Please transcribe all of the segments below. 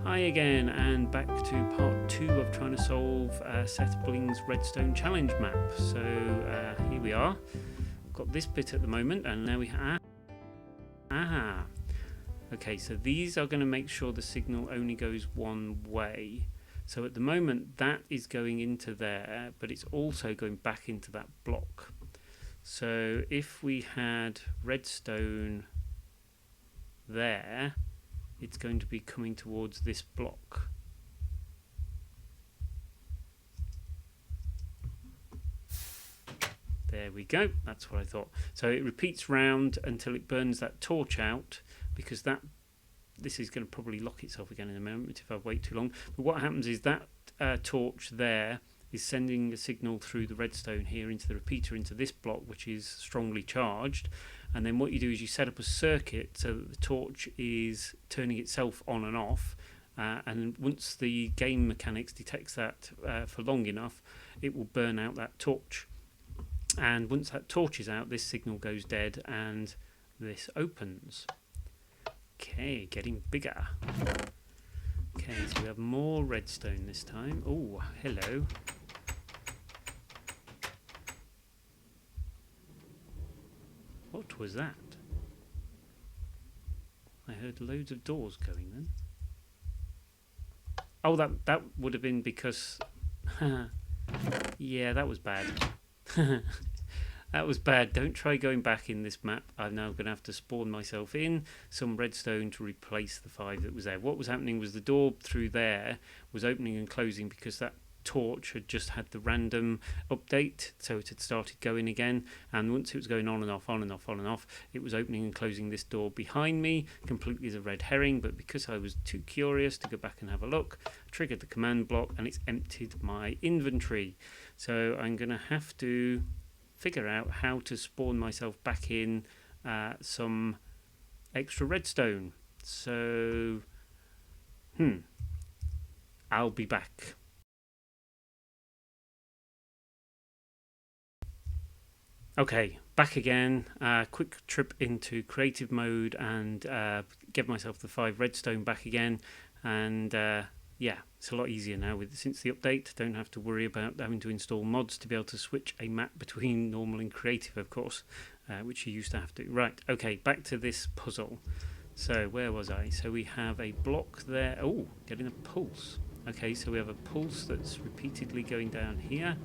Hi again, and back to part 2 of trying to solve Sethbling's Redstone Challenge Map. So here we are. Got this bit at the moment, and now we have... Okay, so these are going to make sure the signal only goes one way. So at the moment that is going into there, but it's also going back into that block. So if we had redstone there, it's going to be coming towards this block. There we go, that's what I thought. So it repeats round until it burns that torch out, because this is going to probably lock itself again in a moment if I wait too long. But what happens is that torch there is sending a signal through the redstone here into the repeater into this block, which is strongly charged. And then what you do is you set up a circuit so that the torch is turning itself on and off. And once the game mechanics detects that for long enough, it will burn out that torch. And once that torch is out, this signal goes dead and this opens. Okay, getting bigger. Okay, so we have more redstone this time. Oh, hello. What was that? I heard loads of doors going then. Oh, that would have been because... yeah, that was bad. That was bad. Don't try going back in this map. I'm now going to have to spawn myself in some redstone to replace the 5 that was there. What was happening was the door through there was opening and closing because that torch had just had the random update, so it had started going again, and once it was going on and off, on and off, on and off, it was opening and closing this door behind me completely as a red herring. But because I was too curious to go back and have a look, I triggered the command block and it's emptied my inventory. So I'm going to have to figure out how to spawn myself back in some extra redstone. So I'll be back. Okay, back again. Quick trip into creative mode and get myself the 5 redstone back again. And yeah, it's a lot easier now since the update. Don't have to worry about having to install mods to be able to switch a map between normal and creative, of course, which you used to have to. Right, okay, back to this puzzle. So where was I? So we have a block there. Oh, getting a pulse. Okay, so we have a pulse that's repeatedly going down here.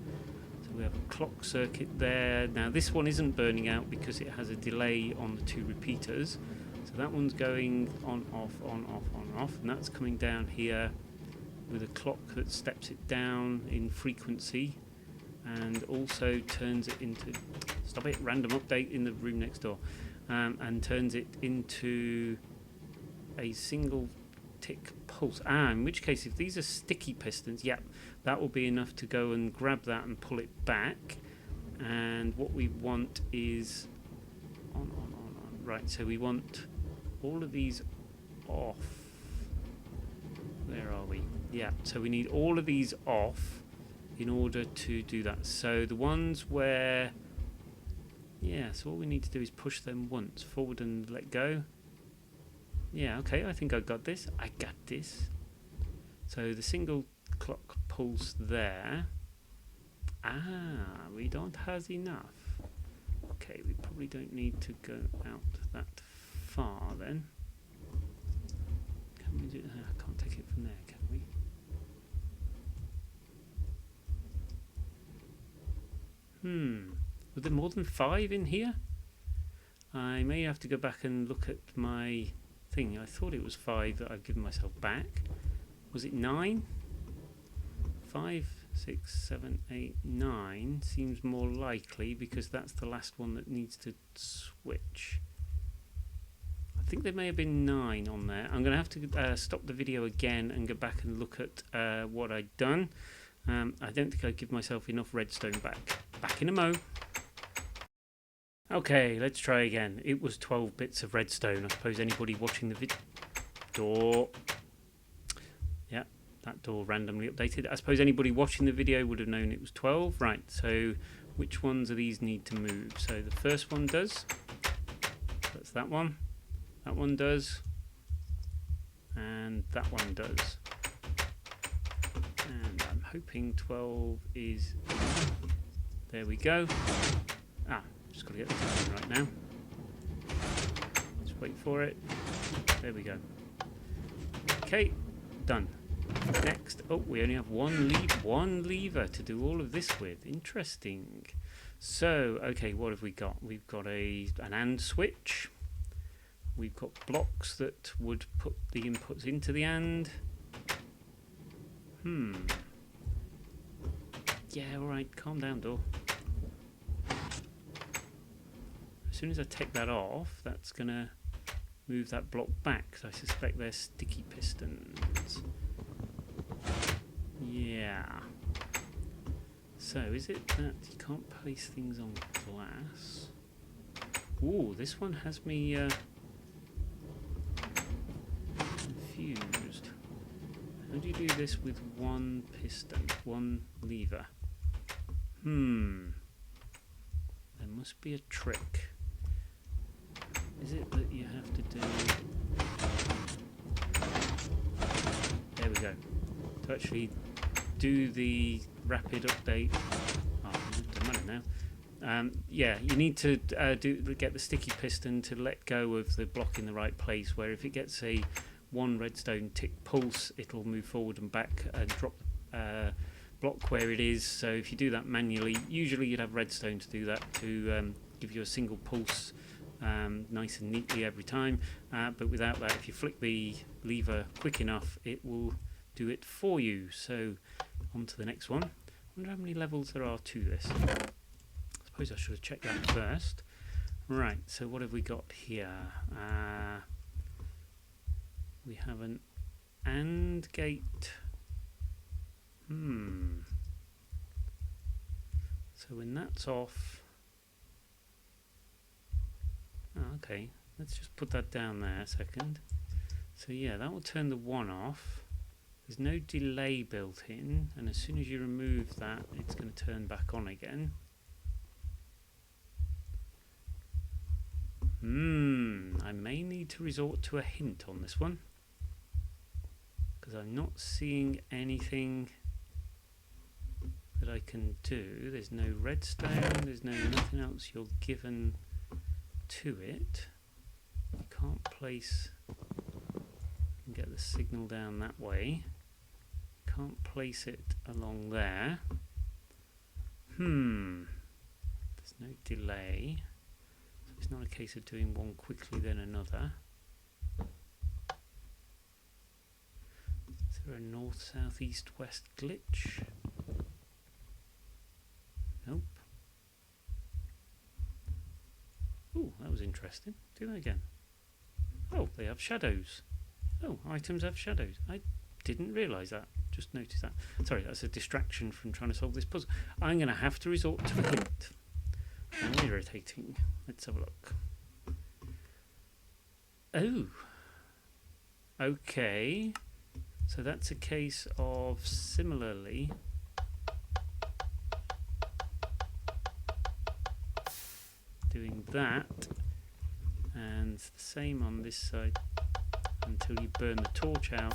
We have a clock circuit there. Now this one isn't burning out because it has a delay on the 2 repeaters. So that one's going on, off, on, off, on, off. And that's coming down here with a clock that steps it down in frequency and also turns it into... Stop it, random update in the room next door. And turns it into a single tick pulse. In which case, if these are sticky pistons, yeah, that will be enough to go and grab that and pull it back. And what we want is on. Right, so we want all of these off. Where are we? Yeah, so we need all of these off in order to do that. So the ones where... Yeah, so what we need to do is push them once, forward and let go. Yeah, okay, I think I got this. I got this. So the single clock pulse there. We don't have enough. Okay, we probably don't need to go out that far then. Can we do... I can't take it from there, can we? Was there more than 5 in here? I may have to go back and look at my thing. I thought it was 5 that I've given myself back. Was it 9? 5, 6, 7, 8, 9 seems more likely because that's the last one that needs to switch. I think there may have been 9 on there. I'm going to have to stop the video again and go back and look at what I'd done. I don't think I'd give myself enough redstone back. Back in a mo. Okay, let's try again. It was 12 bits of redstone. I suppose anybody watching the door... Yeah, that door randomly updated. I suppose anybody watching the video would have known it was 12. Right, so which ones of these need to move? So the first one does. That's that one. That one does. And and that one does. And I'm hoping 12 is... There we go. Just got to get the timing right now. Just wait for it. There we go. Okay, done. Next, we only have one lever to do all of this with. Interesting. So, okay, what have we got? We've got an AND switch. We've got blocks that would put the inputs into the AND. Yeah, alright, calm down, door. As soon as I take that off, that's going to move that block back, because I suspect they're sticky pistons. Yeah. So, is it that you can't place things on glass? Ooh, this one has me confused. How do you do this with one piston, one lever? There must be a trick. Is it that you have to do... There we go. To actually do the rapid update... Oh, it doesn't matter now. Yeah, you need to get the sticky piston to let go of the block in the right place, where if it gets a one redstone tick pulse, it'll move forward and back and drop the block where it is. So if you do that manually, usually you'd have redstone to do that, to give you a single pulse nice and neatly every time, but without that, if you flick the lever quick enough, it will do it for you. So on to the next one. I wonder how many levels there are to this. I suppose I should have checked that first. Right, so what have we got here? We have an AND gate. So when that's off... okay, let's just put that down there a second. So yeah, that will turn the one off. There's no delay built in, and as soon as you remove that, it's going to turn back on again. I may need to resort to a hint on this one, because I'm not seeing anything that I can do. There's no redstone, there's nothing else you're given to it. You can't place and get the signal down that way. Can't place it along there. There's no delay. So it's not a case of doing one quickly then another. Is there a north, south, east, west glitch? Nope. Ooh, that was interesting. Do that again. Oh, they have shadows. Oh, items have shadows. I didn't realise that. Just noticed that. Sorry, that's a distraction from trying to solve this puzzle. I'm going to have to resort to a hint. How irritating. Let's have a look. Oh. Okay. So that's a case of similarly... doing that, and the same on this side until you burn the torch out.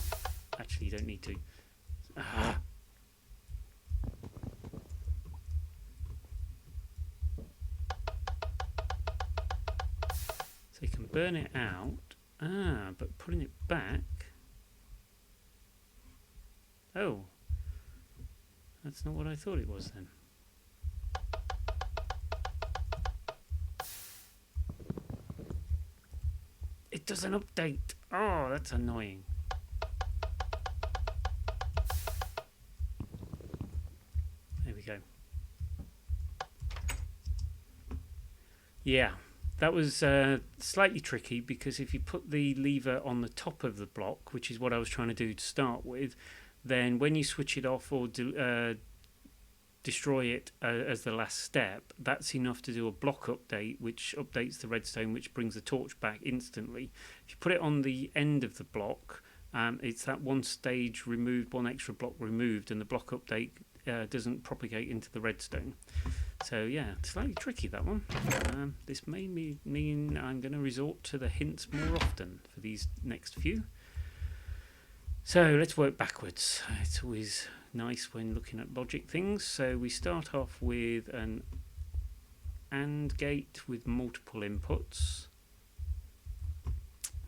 Actually, you don't need to. So you can burn it out, but putting it back, oh, that's not what I thought it was then. It doesn't update. Oh, that's annoying. There we go. Yeah, that was slightly tricky, because if you put the lever on the top of the block, which is what I was trying to do to start with, then when you switch it off or destroy it as the last step, that's enough to do a block update, which updates the redstone, which brings the torch back instantly. If you put it on the end of the block, it's that one stage removed, one extra block removed, and the block update doesn't propagate into the redstone. So yeah, slightly tricky, that one. This may mean I'm going to resort to the hints more often for these next few. So let's work backwards. It's always nice when looking at logic things. So we start off with an AND gate with multiple inputs.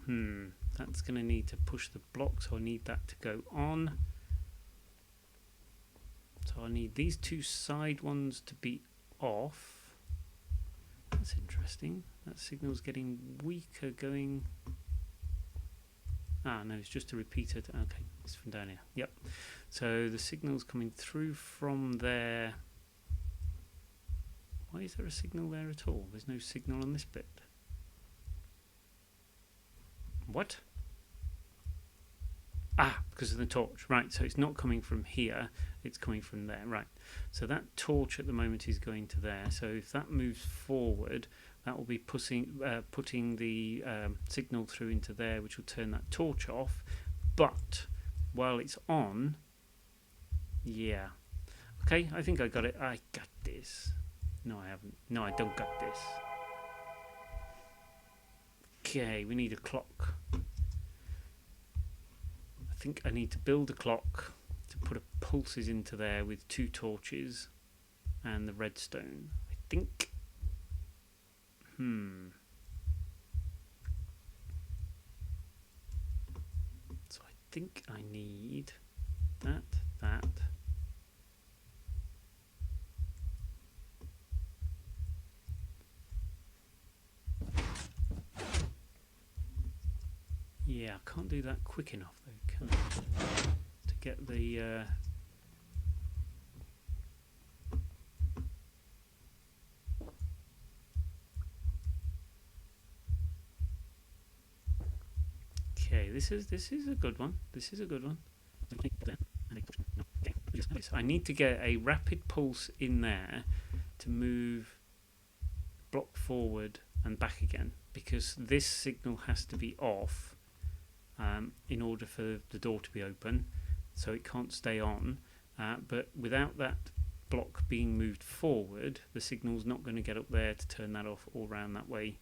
That's going to need to push the block, so I need that to go on. So I need these two side ones to be off. That's interesting. That signal's getting weaker going. Ah, no, it's just a repeater. Okay, it's from down here. Yep. So the signal's coming through from there. Why is there a signal there at all? There's no signal on this bit. What? Ah, because of the torch. Right, so it's not coming from here, it's coming from there. Right, so that torch at the moment is going to there. So if that moves forward, that will be putting the signal through into there, which will turn that torch off. But while it's on, yeah. Okay, I think I got it. I got this. No, I haven't. No, I don't got this. Okay, we need a clock. I think I need to build a clock to put pulses into there with two torches and the redstone. I think. So I think I need that. Yeah, I can't do that quick enough though, can I? To get the okay, this is a good one. This is a good one. I need to get a rapid pulse in there to move block forward and back again, because this signal has to be off in order for the door to be open, so it can't stay on. But without that block being moved forward, the signal's not going to get up there to turn that off, or round that way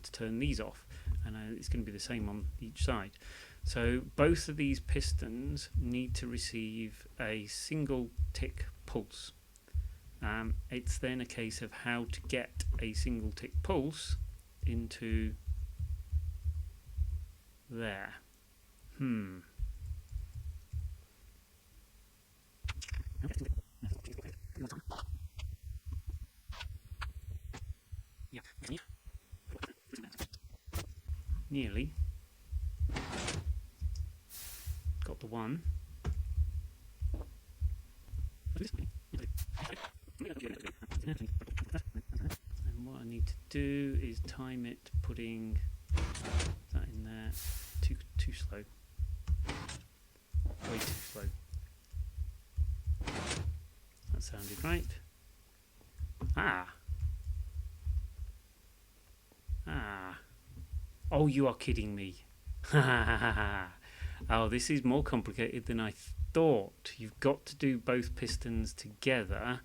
to turn these off, and it's going to be the same on each side. So both of these pistons need to receive a single tick pulse. It's then a case of how to get a single tick pulse into there. Nearly. Got the one. And what I need to do is time it, putting that in there. Too slow. Way too slow. That sounded right. Oh, you are kidding me. Oh, this is more complicated than I thought. You've got to do both pistons together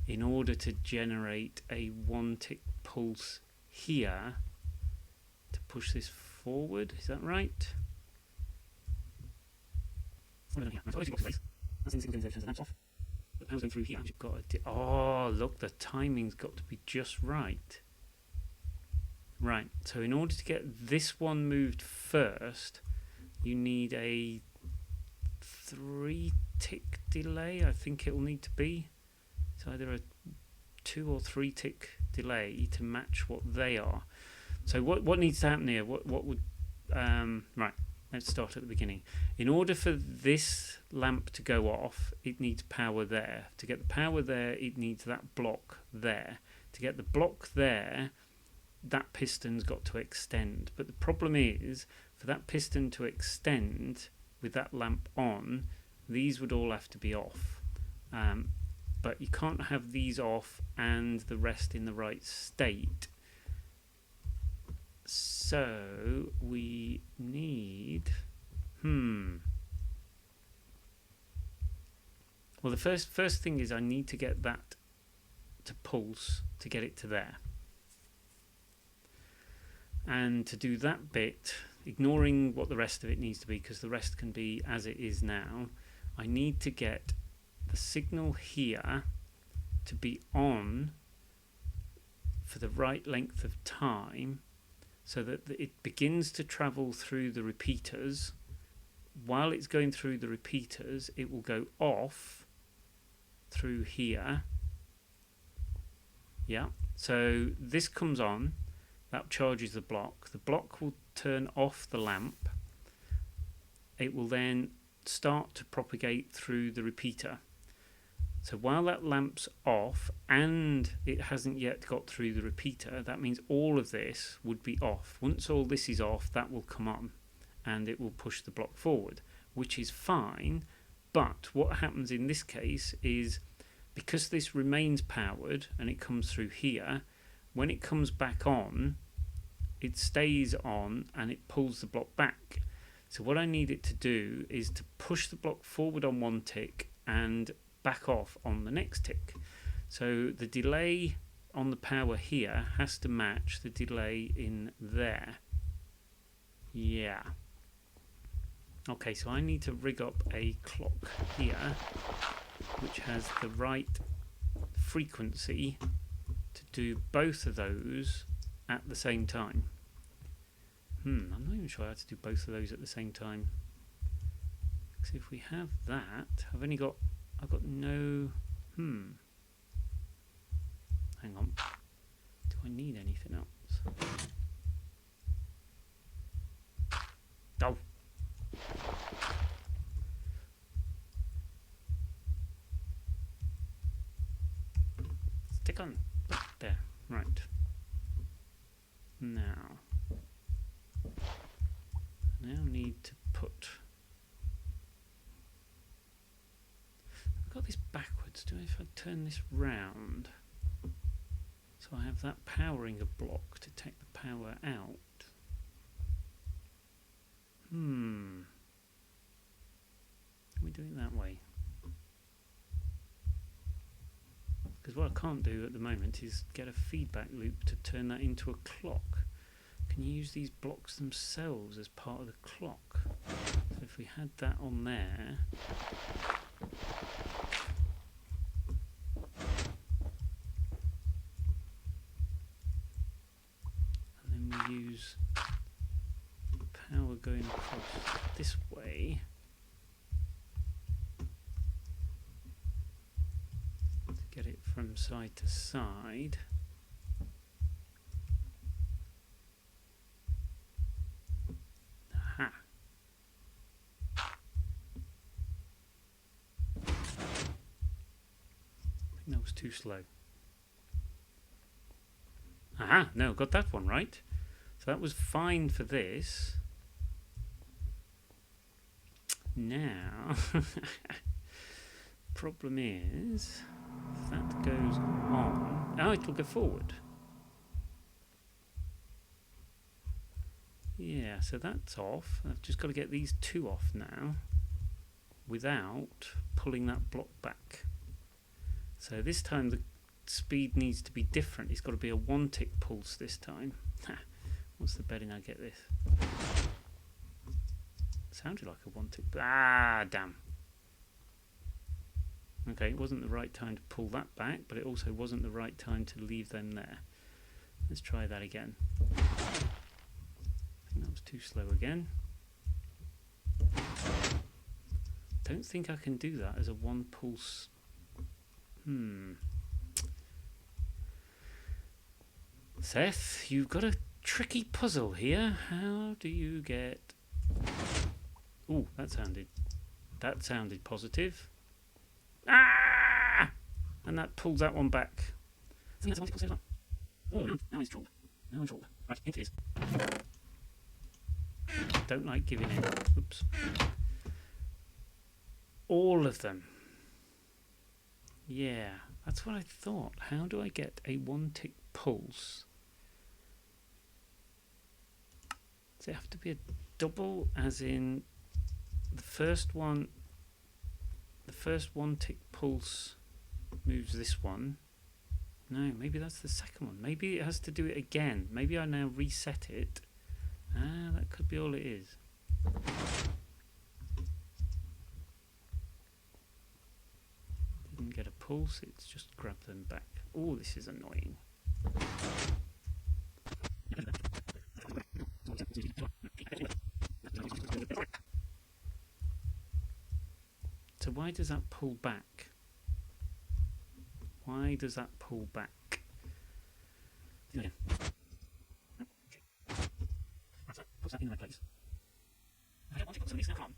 in order to generate a one tick pulse here to push this forward. Is that right? Oh, look, the timing's got to be just right. Right, so in order to get this one moved first, you need a 3 tick delay. I think it will need to be. It's either a 2 or 3 tick delay to match what they are. So what needs to happen here? What would right, let's start at the beginning. In order for this lamp to go off, it needs power there. To get the power there, it needs that block there. To get the block there, that piston's got to extend. But the problem is, for that piston to extend with that lamp on, these would all have to be off. But you can't have these off and the rest in the right state. So we need... Well, the first thing is I need to get that to pulse to get it to there. And to do that bit, ignoring what the rest of it needs to be, because the rest can be as it is now, I need to get the signal here to be on for the right length of time, so that it begins to travel through the repeaters. While it's going through the repeaters, it will go off through here. Yeah, so this comes on, that charges the block. The block will turn off the lamp. It will then start to propagate through the repeater. So while that lamp's off and it hasn't yet got through the repeater, that means all of this would be off. Once all this is off, that will come on and it will push the block forward, which is fine. But what happens in this case is, because this remains powered and it comes through here, when it comes back on, it stays on and it pulls the block back. So what I need it to do is to push the block forward on one tick and back off on the next tick. So the delay on the power here has to match the delay in there. Yeah. Okay, so I need to rig up a clock here which has the right frequency to do both of those at the same time. I'm not even sure how to do both of those at the same time. Because if we have that, I've got no... Hang on. Do I need anything else? Oh! Stick on. There. Right. Now need to put... I've got this backwards. Do I, if I turn this round, so I have that powering a block to take the power out. Can we do it that way? Because what I can't do at the moment is get a feedback loop to turn that into a clock. Can you use these blocks themselves as part of the clock? So if we had that on there, and then we use power going across this way to get it from side to side. Aha. I think that was too slow. Aha, no, got that one right. So that was fine for this. Now, problem is, if that goes on, it'll go forward. Yeah, so that's off. I've just got to get these two off now without pulling that block back. So this time the speed needs to be different. It's got to be a one tick pulse this time. What's the betting I get this? Sounded like a one tick. Ah, damn. Okay, it wasn't the right time to pull that back, but it also wasn't the right time to leave them there. Let's try that again. I think that was too slow again. Don't think I can do that as a one pulse. Seth, you've got a tricky puzzle here. How do you get... Ooh, that sounded positive. Ah! And that pulls that one back. I think that's a oh, now it's dropped. Now it's dropped. Right, it is. Don't like giving in. Oops. All of them. Yeah, that's what I thought. How do I get a one tick pulse? Does it have to be a double, as in the first one tick pulse moves this one? No, maybe that's the second one. Maybe it has to do it again. Maybe I now reset it Ah, that could be all it is. Didn't get a pulse, it's just grabbed them back. Oh, this is annoying. So why does that pull back? Why does that pull back? Yeah. Okay. Put that in the right place. I don't want to put something on.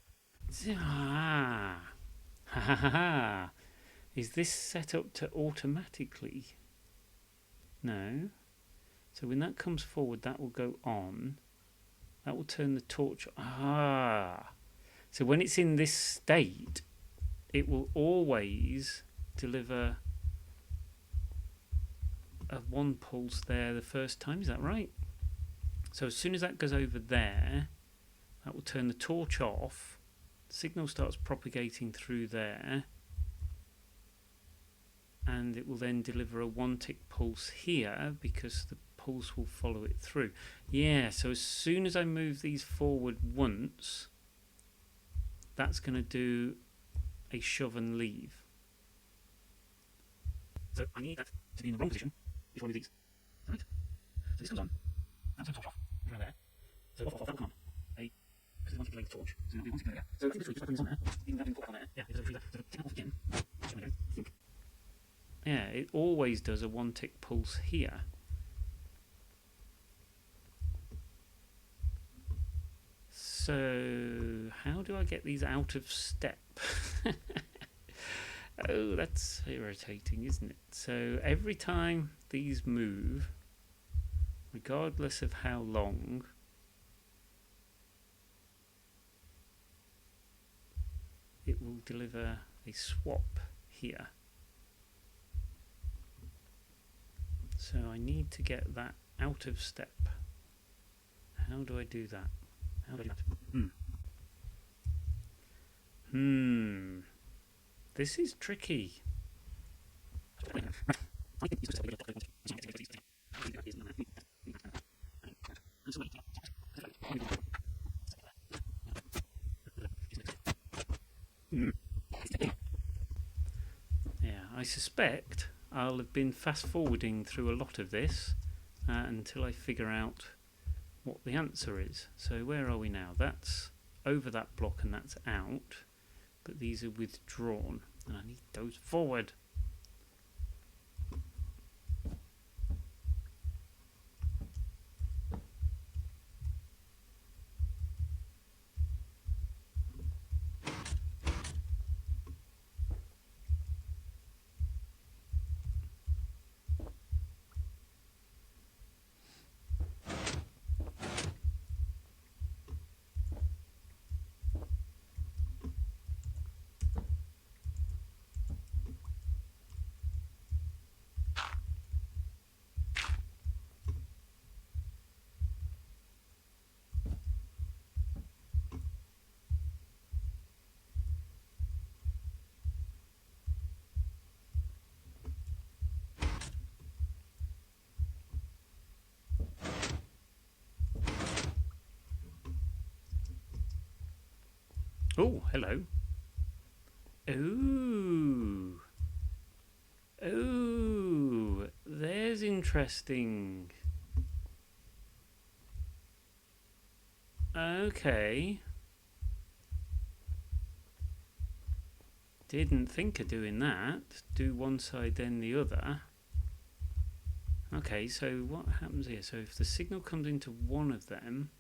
Ah. Ha ha ha ha. Is this set up to automatically? No. So when that comes forward, that will go on. That will turn the torch. Ah. So when it's in this state, it will always deliver a one pulse there the first time. Is that right? So as soon as that goes over there, that will turn the torch off. The signal starts propagating through there, and it will then deliver a one tick pulse here because the pulse will follow it through. Yeah, so as soon as I move these forward once, that's going to do a shove and leave. So I need that to be in the wrong position before I do these. Right? So this comes on. That's a torch off. Around there. So off, that will come on. Because they want to delay the torch. So it'll be one tick later. So I think this week, just by putting this on there, even without doing the on there, yeah, it's free there. So take it off again. I think. Yeah, it always does a one tick pulse here. So how do I get these out of step? Oh, that's irritating, isn't it? So every time these move, regardless of how long, it will deliver a swap here. So I need to get that out of step. How do I do that? How do I do that? This is tricky. Yeah, I suspect I'll have been fast forwarding through a lot of this until I figure out what the answer is. So where are we now? That's over that block and that's out, but these are withdrawn and I need those forward. Oh, hello. Ooh. Ooh, there's interesting. Okay. Didn't think of doing that. Do one side then the other. Okay, so what happens here? So if the signal comes into one of them,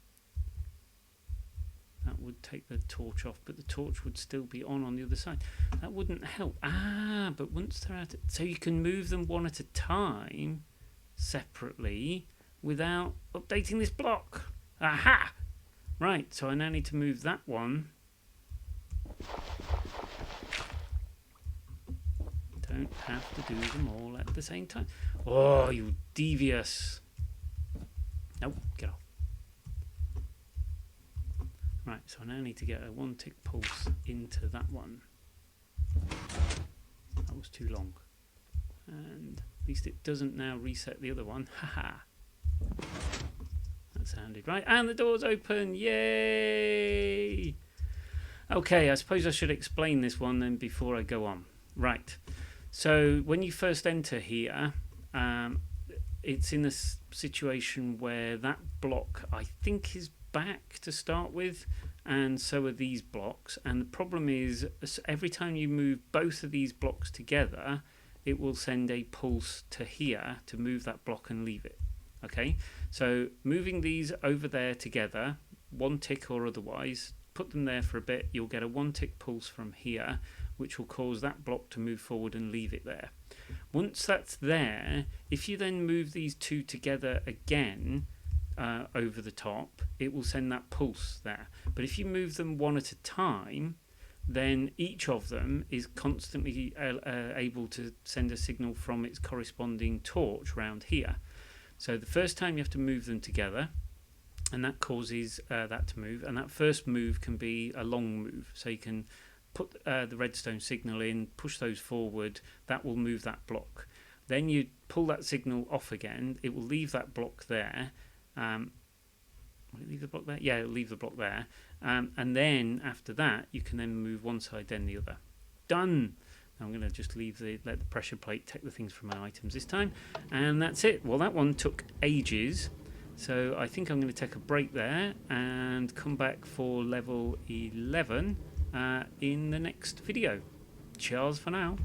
that would take the torch off, but the torch would still be on the other side. That wouldn't help. Ah, but once they're at it, so you can move them one at a time, separately, without updating this block. Aha! Right, so I now need to move that one. Don't have to do them all at the same time. Oh, you devious. Nope, get off. Right, so I now need to get a one tick pulse into that one. That was too long. And at least it doesn't now reset the other one. Haha. That sounded right. And the door's open. Yay! Okay, I suppose I should explain this one then before I go on. Right. So when you first enter here, it's in a situation where that block, I think, is back to start with, and so are these blocks. And the problem is, every time you move both of these blocks together, it will send a pulse to here to move that block and leave it. Okay, so moving these over there together, one tick or otherwise, put them there for a bit, you'll get a one tick pulse from here, which will cause that block to move forward and leave it there. Once that's there, if you then move these two together again over the top, it will send that pulse there. But if you move them one at a time, then each of them is constantly able to send a signal from its corresponding torch round here. So the first time you have to move them together, and that causes that to move. And that first move can be a long move. So you can put the redstone signal in, push those forward, that will move that block. Then you pull that signal off again, it will leave that block there. Will it leave the block there? Yeah, it'll leave the block there. And then after that, you can then move one side, then the other. Done! I'm going to just let the pressure plate take the things from my items this time. And that's it. Well, that one took ages. So I think I'm going to take a break there and come back for level 11 in the next video. Cheers for now.